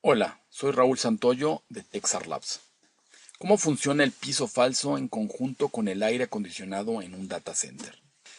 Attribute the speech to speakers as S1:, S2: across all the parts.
S1: Hola, soy Raúl Santoyo de Texar Labs. ¿Cómo funciona el piso falso en conjunto con el aire acondicionado en un data center?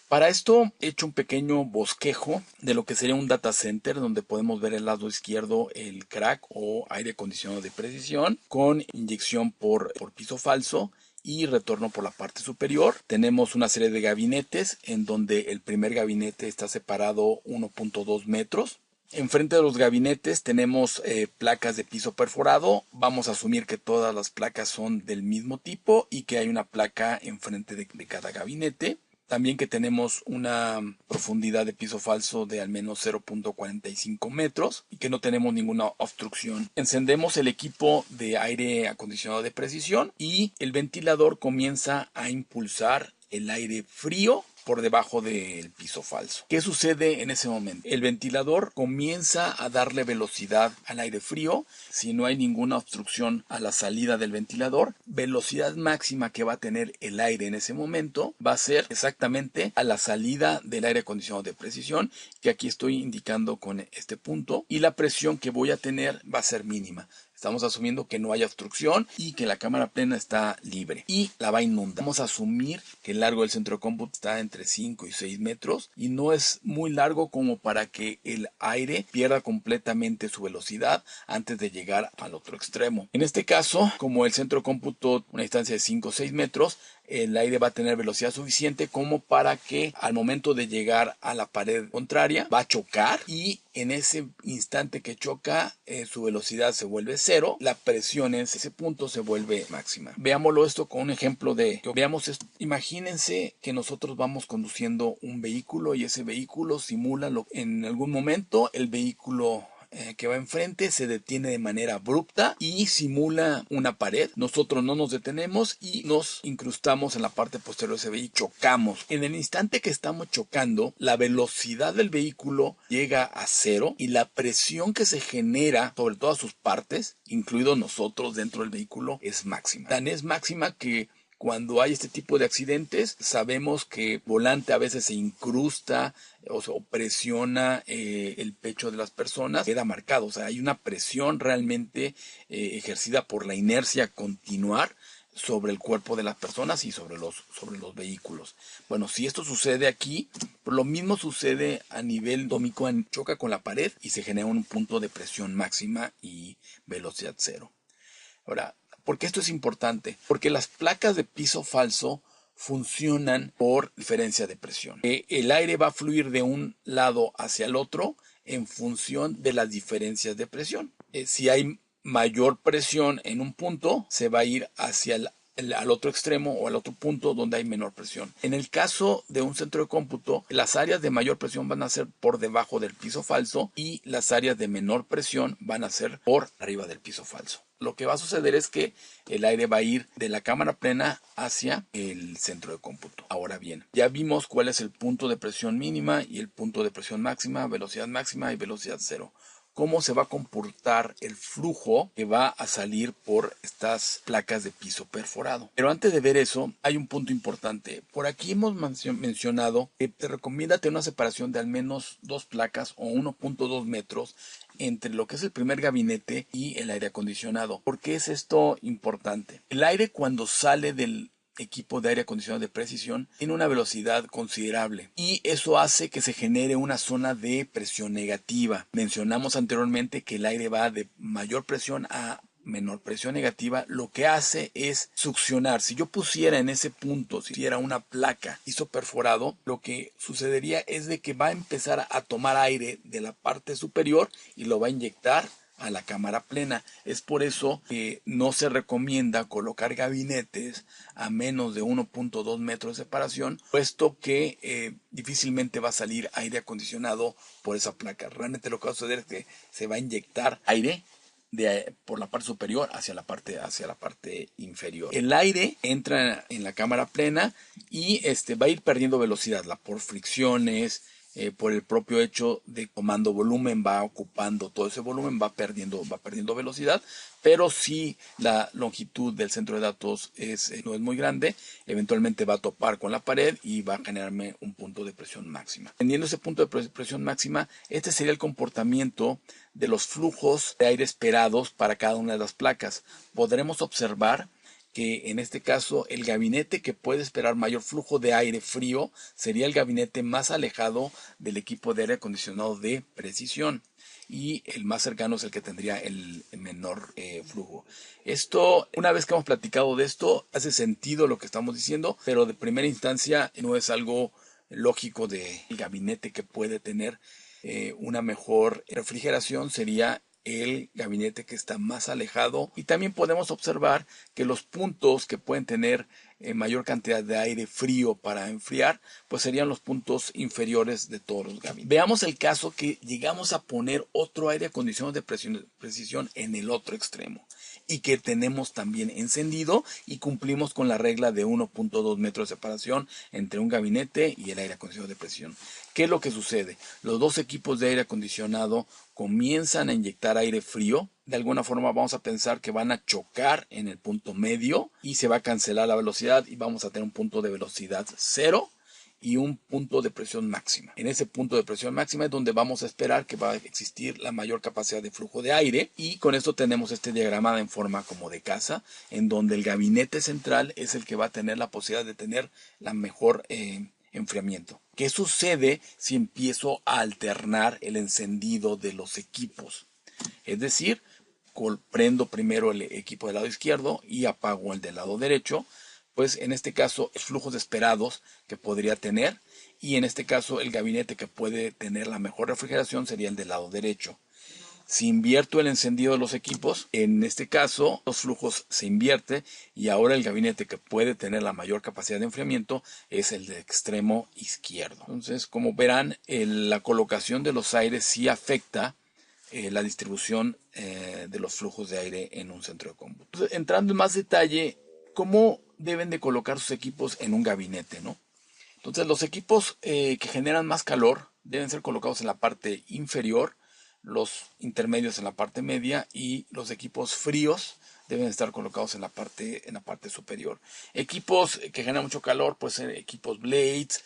S1: Para esto he hecho un pequeño bosquejo de lo que sería un data center, donde podemos ver el lado izquierdo el crack o aire acondicionado de precisión con inyección por piso falso y retorno por la parte superior. Tenemos una serie de gabinetes en donde el primer gabinete está separado 1.2 metros. Enfrente de los gabinetes tenemos placas de piso perforado. Vamos a asumir que todas las placas son del mismo tipo y que hay una placa enfrente de cada gabinete. También que tenemos una profundidad de piso falso de al menos 0.45 metros y que no tenemos ninguna obstrucción. Encendemos el equipo de aire acondicionado de precisión y el ventilador comienza a impulsar el aire frío por debajo del piso falso. ¿Qué sucede en ese momento? El ventilador comienza a darle velocidad al aire frío. Si no hay ninguna obstrucción a la salida del ventilador, velocidad máxima que va a tener el aire en ese momento va a ser exactamente a la salida del aire acondicionado de precisión, que aquí estoy indicando con este punto, y la presión que voy a tener va a ser mínima. Estamos asumiendo que no haya obstrucción y que la cámara plena está libre y la va a inundar. Vamos a asumir que el largo del centro de cómputo está entre 5 y 6 metros y no es muy largo como para que el aire pierda completamente su velocidad antes de llegar al otro extremo. En este caso, como el centro de cómputo, una distancia de 5 o 6 metros, el aire va a tener velocidad suficiente como para que al momento de llegar a la pared contraria va a chocar y en ese instante que choca su velocidad se vuelve cero, la presión en ese punto se vuelve máxima. Veámoslo esto con un ejemplo veamos esto. Imagínense que nosotros vamos conduciendo un vehículo y ese vehículo simula en algún momento el vehículo que va enfrente se detiene de manera abrupta y simula una pared. Nosotros no nos detenemos y nos incrustamos en la parte posterior de ese vehículo, chocamos. En el instante que estamos chocando, la velocidad del vehículo llega a cero y la presión que se genera sobre todas sus partes, incluidos nosotros dentro del vehículo, es máxima. Tan es máxima que cuando hay este tipo de accidentes, sabemos que el volante a veces se incrusta o presiona el pecho de las personas, queda marcado. O sea, hay una presión realmente ejercida por la inercia continuar sobre el cuerpo de las personas y sobre los vehículos. Bueno, si esto sucede aquí, pues lo mismo sucede a nivel atómico, choca con la pared y se genera un punto de presión máxima y velocidad cero. Ahora, ¿por qué esto es importante? Porque las placas de piso falso funcionan por diferencia de presión. El aire va a fluir de un lado hacia el otro en función de las diferencias de presión. Si hay mayor presión en un punto, se va a ir hacia al otro extremo o al otro punto donde hay menor presión. En el caso de un centro de cómputo, las áreas de mayor presión van a ser por debajo del piso falso y las áreas de menor presión van a ser por arriba del piso falso. Lo que va a suceder es que el aire va a ir de la cámara plena hacia el centro de cómputo. Ahora bien, ya vimos cuál es el punto de presión mínima y el punto de presión máxima y velocidad cero. Cómo se va a comportar el flujo que va a salir por estas placas de piso perforado. Pero antes de ver eso, hay un punto importante. Por aquí hemos mencionado que te recomienda tener una separación de al menos 2 placas o 1.2 metros entre lo que es el primer gabinete y el aire acondicionado. ¿Por qué es esto importante? El aire cuando sale del equipo de aire acondicionado de precisión tiene una velocidad considerable y eso hace que se genere una zona de presión negativa. Mencionamos anteriormente que el aire va de mayor presión a menor presión negativa. Lo que hace es succionar. Si yo pusiera en ese punto, si hiciera una placa piso perforado, lo que sucedería es de que va a empezar a tomar aire de la parte superior y lo va a inyectar a la cámara plena. Es por eso que no se recomienda colocar gabinetes a menos de 1.2 metros de separación, puesto que difícilmente va a salir aire acondicionado por esa placa. Realmente lo que va a suceder es que se va a inyectar aire por la parte superior hacia la parte inferior. El aire entra en la cámara plena y va a ir perdiendo velocidad por fricciones, por el propio hecho de tomando volumen, va ocupando todo ese volumen, va perdiendo velocidad, pero si la longitud del centro de datos no es muy grande, eventualmente va a topar con la pared y va a generarme un punto de presión máxima. Teniendo ese punto de presión máxima, este sería el comportamiento de los flujos de aire esperados para cada una de las placas. Podremos observar que en este caso el gabinete que puede esperar mayor flujo de aire frío sería el gabinete más alejado del equipo de aire acondicionado de precisión, y el más cercano es el que tendría el menor flujo. Esto, una vez que hemos platicado de esto, hace sentido lo que estamos diciendo, pero de primera instancia no es algo lógico. De el gabinete que puede tener una mejor refrigeración sería el gabinete que está más alejado, y también podemos observar que los puntos que pueden tener mayor cantidad de aire frío para enfriar, pues serían los puntos inferiores de todos los gabinetes. Veamos el caso que llegamos a poner otro aire acondicionado de precisión en el otro extremo y que tenemos también encendido y cumplimos con la regla de 1.2 metros de separación entre un gabinete y el aire acondicionado de precisión. ¿Qué es lo que sucede? Los dos equipos de aire acondicionado comienzan a inyectar aire frío. De alguna forma vamos a pensar que van a chocar en el punto medio y se va a cancelar la velocidad y vamos a tener un punto de velocidad cero y un punto de presión máxima. En ese punto de presión máxima es donde vamos a esperar que va a existir la mayor capacidad de flujo de aire, y con esto tenemos este diagrama en forma como de casa, en donde el gabinete central es el que va a tener la posibilidad de tener la mejor enfriamiento. ¿Qué sucede si empiezo a alternar el encendido de los equipos? Es decir, prendo primero el equipo del lado izquierdo y apago el del lado derecho. Pues en este caso los flujos esperados que podría tener, y en este caso el gabinete que puede tener la mejor refrigeración sería el del lado derecho. Si invierto el encendido de los equipos, en este caso los flujos se invierte y ahora el gabinete que puede tener la mayor capacidad de enfriamiento es el de extremo izquierdo. Entonces, como verán, la colocación de los aires sí afecta la distribución de los flujos de aire en un centro de cómputo. Entonces, entrando en más detalle, ¿cómo deben de colocar sus equipos en un gabinete, ¿no? Entonces, los equipos que generan más calor deben ser colocados en la parte inferior, los intermedios en la parte media y los equipos fríos deben estar colocados en la parte superior. Equipos que generan mucho calor, pues ser equipos blades,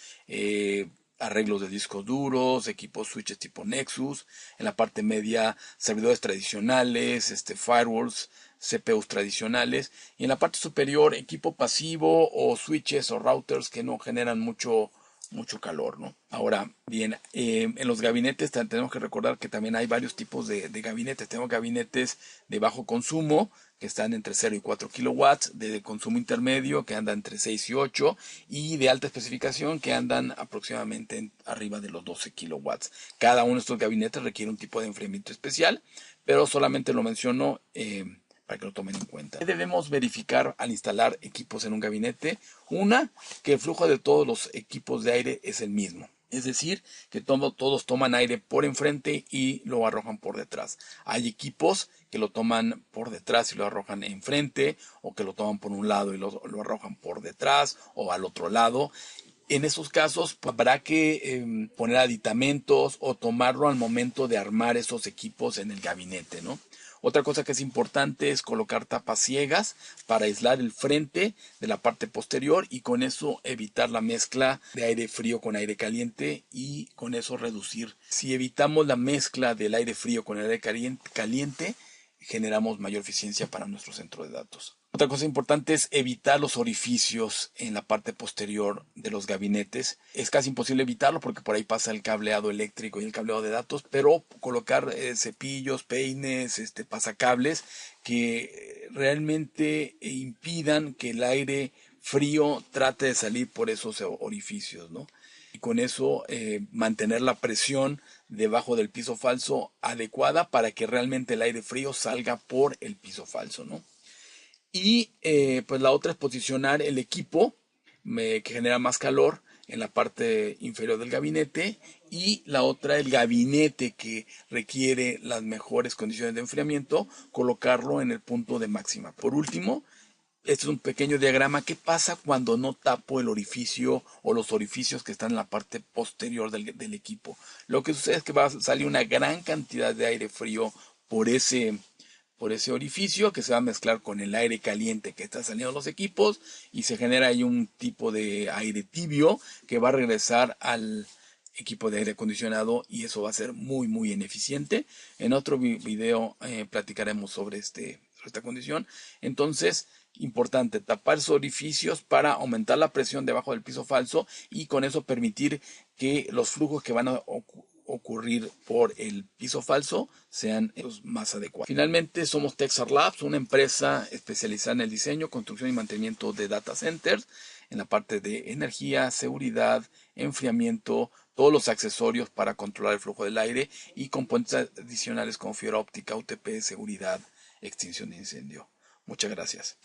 S1: arreglos de discos duros, equipos switches tipo Nexus. En la parte media, servidores tradicionales, firewalls, CPUs tradicionales. Y en la parte superior, equipo pasivo o switches o routers que no generan mucho calor, ¿no? Ahora, bien, en los gabinetes tenemos que recordar que también hay varios tipos de gabinetes. Tenemos gabinetes de bajo consumo, que están entre 0 y 4 kilowatts, de consumo intermedio, que andan entre 6 y 8, y de alta especificación, que andan aproximadamente arriba de los 12 kilowatts. Cada uno de estos gabinetes requiere un tipo de enfriamiento especial, pero solamente lo menciono para que lo tomen en cuenta. ¿Qué debemos verificar al instalar equipos en un gabinete? Una, que el flujo de todos los equipos de aire es el mismo. Es decir, que todos toman aire por enfrente y lo arrojan por detrás. Hay equipos que lo toman por detrás y lo arrojan enfrente, o que lo toman por un lado y lo arrojan por detrás o al otro lado. En esos casos habrá que poner aditamentos o tomarlo al momento de armar esos equipos en el gabinete, ¿no? Otra cosa que es importante es colocar tapas ciegas para aislar el frente de la parte posterior y con eso evitar la mezcla de aire frío con aire caliente, y con eso reducir. Si evitamos la mezcla del aire frío con el aire caliente, generamos mayor eficiencia para nuestro centro de datos. Otra cosa importante es evitar los orificios en la parte posterior de los gabinetes. Es casi imposible evitarlo porque por ahí pasa el cableado eléctrico y el cableado de datos, pero colocar cepillos, peines, pasacables que realmente impidan que el aire frío trate de salir por esos orificios, ¿no? Y con eso mantener la presión debajo del piso falso adecuada para que realmente el aire frío salga por el piso falso, ¿no? Y pues la otra es posicionar el equipo que genera más calor en la parte inferior del gabinete, y la otra, el gabinete que requiere las mejores condiciones de enfriamiento, colocarlo en el punto de máxima. Por último, Este es un pequeño diagrama. ¿Qué pasa cuando no tapo el orificio o los orificios que están en la parte posterior del equipo? Lo que sucede es que va a salir una gran cantidad de aire frío por ese orificio, que se va a mezclar con el aire caliente que está saliendo de los equipos, y se genera ahí un tipo de aire tibio que va a regresar al equipo de aire acondicionado, y eso va a ser muy ineficiente. En otro video platicaremos sobre esta condición. Entonces, importante tapar esos orificios para aumentar la presión debajo del piso falso y con eso permitir que los flujos que van a ocurrir por el piso falso sean los más adecuados. Finalmente, somos Texar Labs, una empresa especializada en el diseño, construcción y mantenimiento de data centers, en la parte de energía, seguridad, enfriamiento, todos los accesorios para controlar el flujo del aire y componentes adicionales como fibra óptica, UTP, seguridad, extinción de incendio. Muchas gracias.